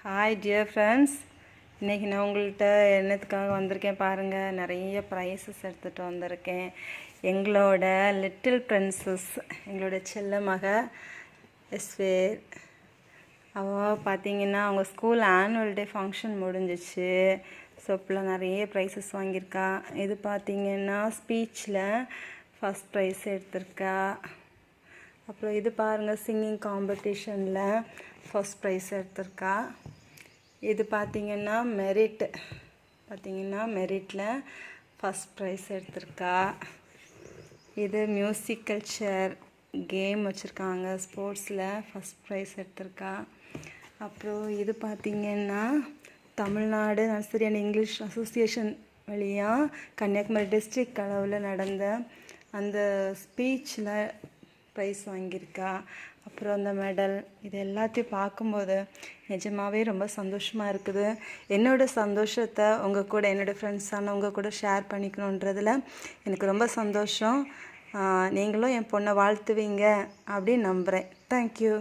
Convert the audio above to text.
Hi dear friends, இன்றைக்கி நான் உங்கள்கிட்ட என்னத்துக்காக வந்திருக்கேன் பாருங்கள். நிறைய ப்ரைஸஸ் எடுத்துகிட்டு வந்திருக்கேன். எங்களோட லிட்டில் பிரின்சஸ், எங்களோட செல்ல மக எஸ்வேர், அவள் பார்த்திங்கன்னா அவங்க ஸ்கூல் ஆனுவல் டே ஃபங்க்ஷன் முடிஞ்சிச்சு. ஸோ இப்போலாம் நிறைய ப்ரைஸஸ் வாங்கியிருக்கா. இது பார்த்திங்கன்னா ஸ்பீச்சில் ஃபஸ்ட் ப்ரைஸ் எடுத்திருக்கா. அப்புறம் இது பாருங்கள், சிங்கிங் காம்படிஷனில் ஃபஸ்ட் ப்ரைஸ் எடுத்திருக்கா. இது பார்த்திங்கன்னா மெரிட்டில் ஃபஸ்ட் ப்ரைஸ் எடுத்திருக்கா. இது மியூசிக்கல் சேர் கேம் வச்சுருக்காங்க, ஸ்போர்ட்ஸில் ஃபஸ்ட் ப்ரைஸ் எடுத்திருக்கா. அப்புறம் இது பார்த்திங்கன்னா Tamil Nadu nursery and English association வழியாக கன்னியாகுமரி டிஸ்ட்ரிக்ட் அளவில் நடந்த அந்த ஸ்பீச்சில் ப்ரைஸ் வாங்கியிருக்கா. அப்புறம் அந்த மெடல், இது எல்லாத்தையும் பார்க்கும்போது நிஜமாகவே ரொம்ப சந்தோஷமாக இருக்குது. என்னோடய சந்தோஷத்தை உங்கள் கூட, என்னோடய ஃப்ரெண்ட்ஸான உங்கள் கூட ஷேர் பண்ணிக்கணுன்றதில் எனக்கு ரொம்ப சந்தோஷம். நீங்களும் என் பொண்ணை வாழ்த்துவீங்க அப்படின்னு நம்புகிறேன். தேங்க்யூ.